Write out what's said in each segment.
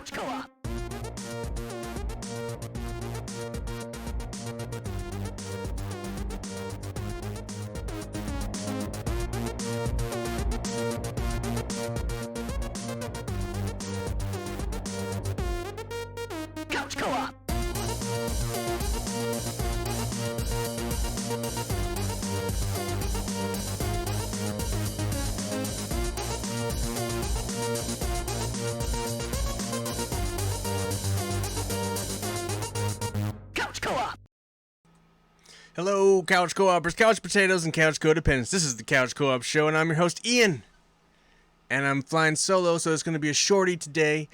Couch Co-op. Couch Co-op. Couch Co-op. Hello, Couch Co-opers, Couch Potatoes, and Couch Codependents. This is the Couch Co-op Show, and I'm your host, Ian. And I'm flying solo, so it's going to be a shorty today.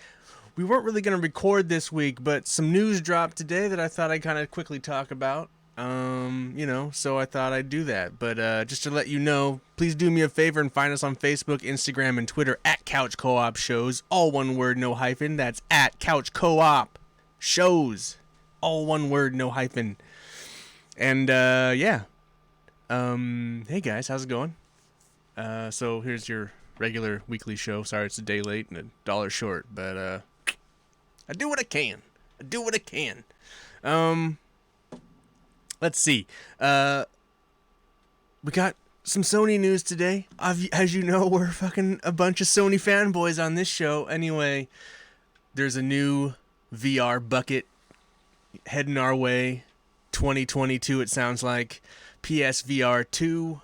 We weren't really going to record this week, but some news dropped today that I thought I'd kind of quickly talk about. So I thought I'd do that. But just to let you know, please do me a favor and find us on Facebook, Instagram, and Twitter at Couch Co-op Shows. All one word, no hyphen. That's at Couch Co-op Shows. All one word, no hyphen. And, hey guys, how's it going? So here's your regular weekly show. Sorry it's a day late and $1 short, but, I do what I can. Let's see. We got some Sony news today. As you know, we're fucking a bunch of Sony fanboys on this show. Anyway, there's a new VR bucket heading our way. 2022, it sounds like. PSVR 2.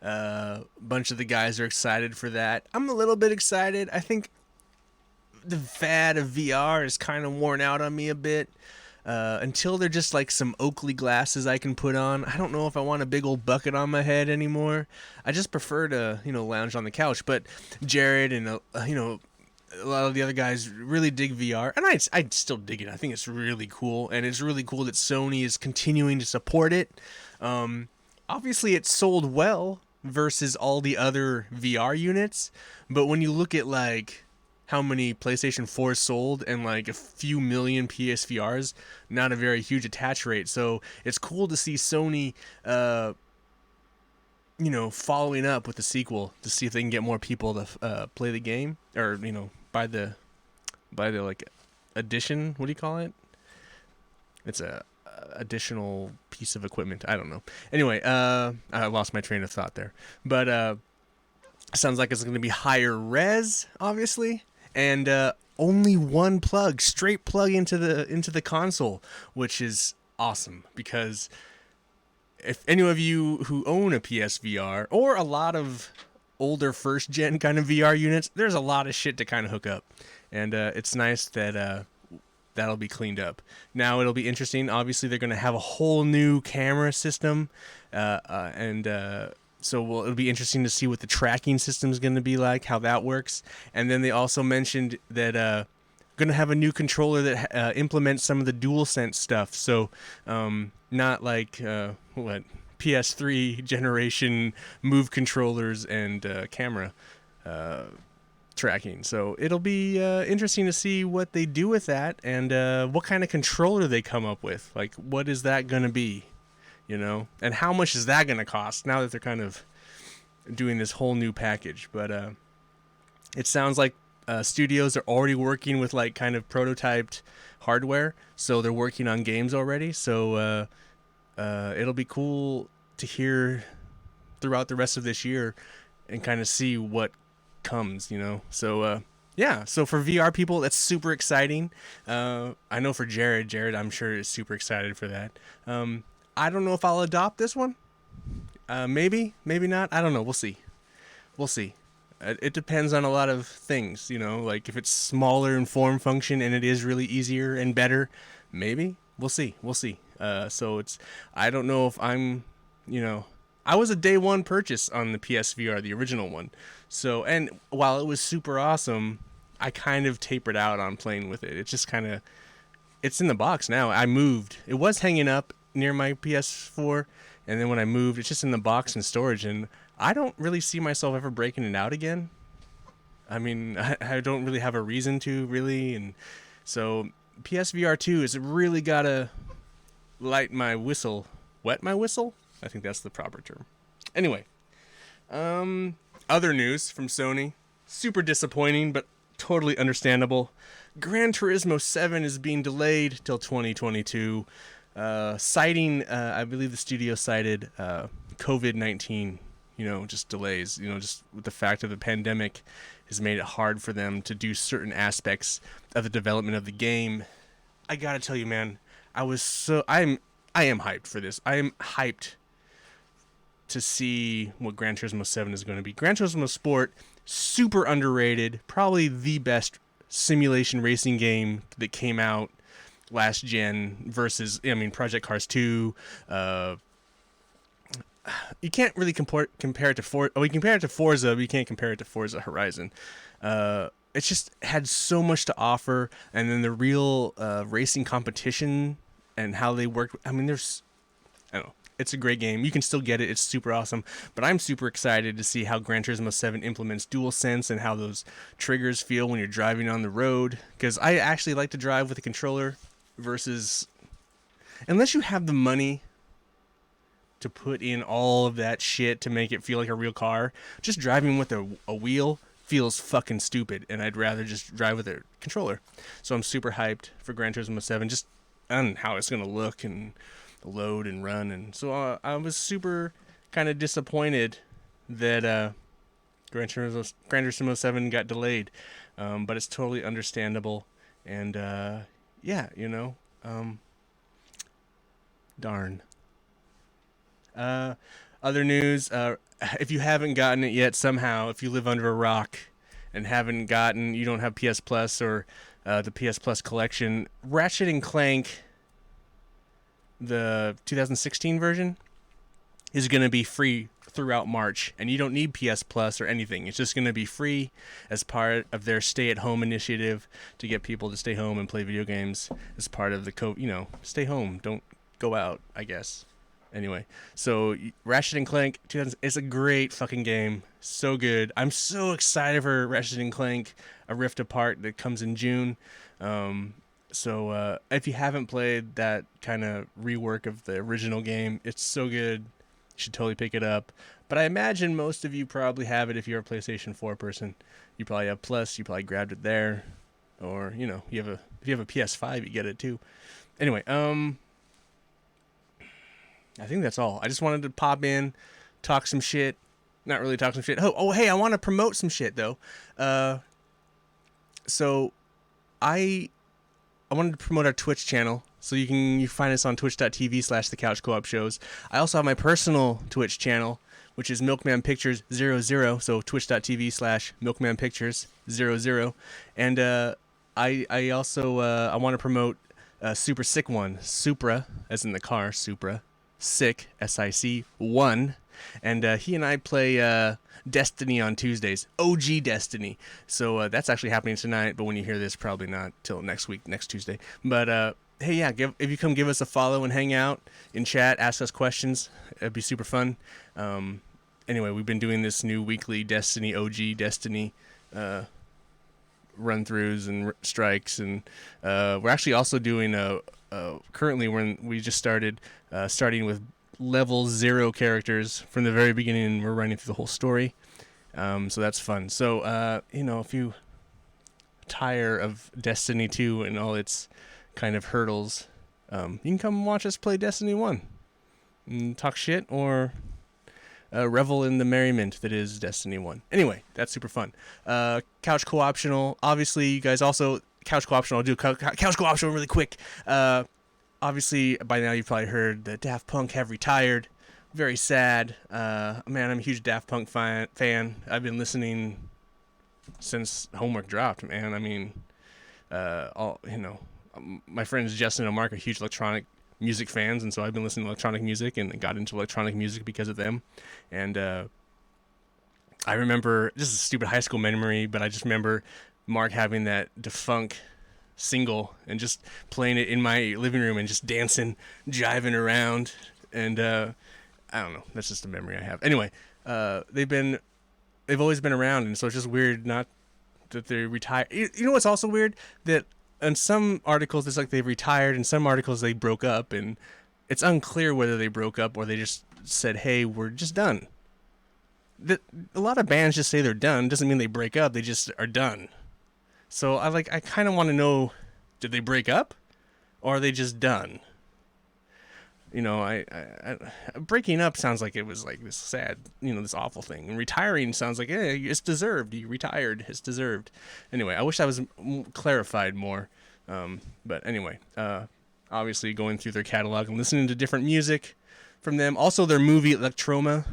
A bunch of the guys are excited for that. I'm a little bit excited. I think the fad of VR is kind of worn out on me a bit. Until they're just like some Oakley glasses I can put on. I don't know if I want a big old bucket on my head anymore. I just prefer to, lounge on the couch. But Jared and, a lot of the other guys really dig VR, and I'd still dig it. I think it's really cool, and it's really cool that Sony is continuing to support it. Obviously, it sold well versus all the other VR units, but when you look at like how many PlayStation 4s sold and like a few million PSVRs, not a very huge attach rate. So it's cool to see Sony, following up with the sequel to see if they can get more people to play the game, or buy the like edition. What do you call it? It's a additional piece of equipment. I don't know. Anyway, I lost my train of thought there. But sounds like it's going to be higher res, obviously, and only one plug, straight plug into the console, which is awesome because if any of you who own a PSVR or a lot of older first gen kind of VR units, there's a lot of shit to kind of hook up, and it's nice that that'll be cleaned up. Now it'll be interesting. Obviously, they're going to have a whole new camera system, so it'll be interesting to see what the tracking system is going to be like, how that works. And then they also mentioned that going to have a new controller that implements some of the DualSense stuff. So not like PS3 generation move controllers and camera tracking. So it'll be interesting to see what they do with that, and what kind of controller they come up with. Like, what is that going to be? And how much is that going to cost now that they're kind of doing this whole new package? But it sounds like studios are already working with like kind of prototyped hardware, so they're working on games already. So it'll be cool to hear throughout the rest of this year and kind of see what comes, So so for VR people, that's super exciting. I know for Jared, I'm sure is super excited for that. I don't know if I'll adopt this one. Maybe not. I don't know. We'll see. It depends on a lot of things, like if it's smaller in form function and it is really easier and better, maybe. We'll see. So I don't know if I'm, I was a day one purchase on the PSVR, the original one. So, and while it was super awesome, I kind of tapered out on playing with it. It's just kind of, it's in the box now. I moved. It was hanging up near my PS4, and then when I moved, it's just in the box and storage, and I don't really see myself ever breaking it out again. I mean, I don't really have a reason to, really, and so PSVR 2 is really gotta wet my whistle. I think that's the proper term. Anyway, other news from Sony. Super disappointing, but totally understandable. Gran Turismo 7 is being delayed till 2022, citing, I believe the studio cited COVID-19, just delays, just with the fact of the pandemic has made it hard for them to do certain aspects of the development of the game. I gotta tell you, man, I am hyped for this. I am hyped to see what Gran Turismo 7 is going to be. Gran Turismo Sport, super underrated, probably the best simulation racing game that came out last gen versus, Project Cars 2. You can't really compare it to Forza. Oh, you can compare it to Forza, but you can't compare it to Forza Horizon. It's just had so much to offer, and then the real racing competition and how they work. I don't know. It's a great game. You can still get it. It's super awesome. But I'm super excited to see how Gran Turismo 7 implements DualSense and how those triggers feel when you're driving on the road. Because I actually like to drive with a controller versus... Unless you have the money to put in all of that shit to make it feel like a real car, just driving with a wheel feels fucking stupid. And I'd rather just drive with a controller. So I'm super hyped for Gran Turismo 7. Just on how it's going to look and... load and run, and so I was super kind of disappointed that Gran Turismo 7 got delayed, but it's totally understandable, and darn. Other news, if you haven't gotten it yet somehow, if you live under a rock and you don't have PS Plus or the PS Plus collection, Ratchet and Clank, the 2016 version, is going to be free throughout March, and you don't need PS Plus or anything. It's just going to be free as part of their stay-at-home initiative to get people to stay home and play video games as part of the stay home, don't go out, I guess. Anyway, so Ratchet and Clank 2000, it's a great fucking game, so good. I'm so excited for Ratchet and Clank: A Rift Apart that comes in June. So if you haven't played that kind of rework of the original game, it's so good. You should totally pick it up. But I imagine most of you probably have it if you're a PlayStation 4 person. You probably have Plus. You probably grabbed it there. Or, if you have a PS5, you get it too. Anyway, I think that's all. I just wanted to pop in, talk some shit. Not really talk some shit. Oh, hey, I want to promote some shit, though. So I wanted to promote our Twitch channel, so you find us on twitch.tv/thecouchcoopshows. I also have my personal Twitch channel, which is Milkman Pictures 00, so twitch.tv/MilkmanPictures 00. And I also I want to promote Super Sick One, Supra, as in the car, Supra, Sick, SIC 1. And he and I play Destiny on Tuesdays, OG Destiny. So that's actually happening tonight, but when you hear this, probably not till next Tuesday. But hey, yeah, if you come give us a follow and hang out in chat, ask us questions, it'd be super fun. Anyway, we've been doing this new weekly OG Destiny run-throughs and strikes, and we're actually also doing currently we just starting with level 0 characters from the very beginning. We're running through the whole story, so that's fun. So if you tire of Destiny 2 and all its kind of hurdles, you can come watch us play Destiny 1 and talk shit or revel in the merriment that is Destiny 1. Anyway, that's super fun. Couch Co-optional, obviously. You guys also Couch Co-optional. I'll do Couch Co-optional really quick. Obviously, by now you've probably heard that Daft Punk have retired. Very sad. Man, I'm a huge Daft Punk fan. I've been listening since Homework dropped, man. I mean, my friends Justin and Mark are huge electronic music fans, and so I've been listening to electronic music and got into electronic music because of them. And I remember, this is a stupid high school memory, but I just remember Mark having that defunct single and just playing it in my living room and just dancing, jiving around, and I don't know, that's just a memory I have. Anyway, they've always been around, and so it's just weird not that they retired. You know what's also weird? That in some articles it's like they've retired, in some articles they broke up, and it's unclear whether they broke up or they just said, hey, we're just done. A lot of bands just say they're done. Doesn't mean they break up, they just are done. So I kind of want to know, did they break up, or are they just done? You know, breaking up sounds like it was like this sad, this awful thing. And retiring sounds like, it's deserved. You retired, it's deserved. Anyway, I wish that was clarified more. But anyway, obviously going through their catalog and listening to different music from them. Also, their movie Electroma.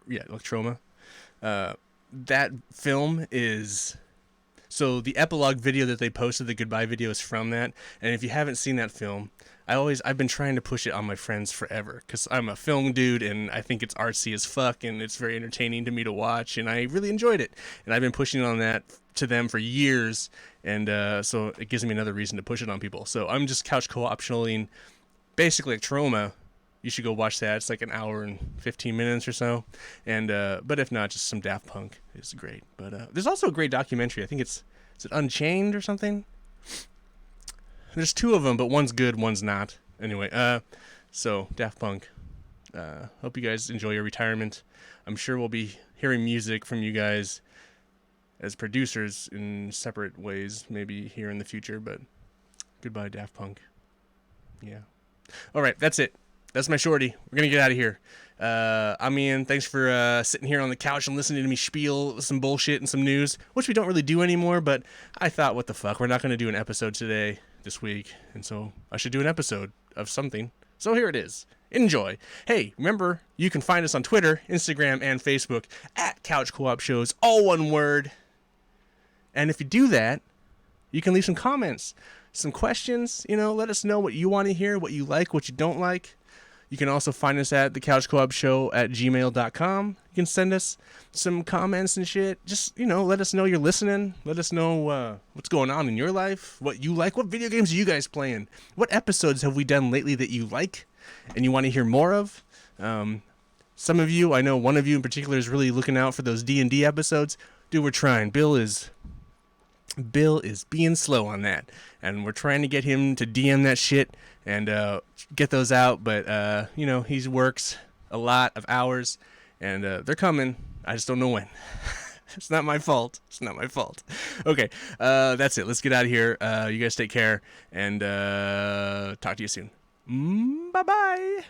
Electroma. That film is... So the epilogue video that they posted, the goodbye video, is from that. And if you haven't seen that film, I've been trying to push it on my friends forever, because I'm a film dude and I think it's artsy as fuck and it's very entertaining to me to watch, and I really enjoyed it. And I've been pushing on that to them for years, and so it gives me another reason to push it on people. So I'm just couch co-optionaling basically like Trauma. You should go watch that. It's like an hour and 15 minutes or so. And but if not, just some Daft Punk is great. But there's also a great documentary. I think is it Unchained or something? There's two of them, but one's good, one's not. Anyway, so Daft Punk. Hope you guys enjoy your retirement. I'm sure we'll be hearing music from you guys as producers in separate ways, maybe here in the future. But goodbye, Daft Punk. Yeah. All right, that's it. That's my shorty. We're going to get out of here. I'm Ian. Thanks for sitting here on the couch and listening to me spiel some bullshit and some news, which we don't really do anymore, but I thought, what the fuck? We're not going to do an episode this week, and so I should do an episode of something. So here it is. Enjoy. Hey, remember, you can find us on Twitter, Instagram, and Facebook at Couch Co-op Shows, all one word. And if you do that, you can leave some comments, some questions, let us know what you want to hear, what you like, what you don't like. You can also find us at thecouchcoopshow@gmail.com. You can send us some comments and shit. Just, let us know you're listening. Let us know what's going on in your life, what you like, what video games are you guys playing, what episodes have we done lately that you like and you want to hear more of. Some of you, I know one of you in particular, is really looking out for those D&D episodes. Dude, we're trying. Bill is being slow on that, and we're trying to get him to DM that shit and get those out, but he works a lot of hours, and they're coming. I just don't know when. It's not my fault. Okay, that's it. Let's get out of here. You guys take care, and talk to you soon. Bye-bye.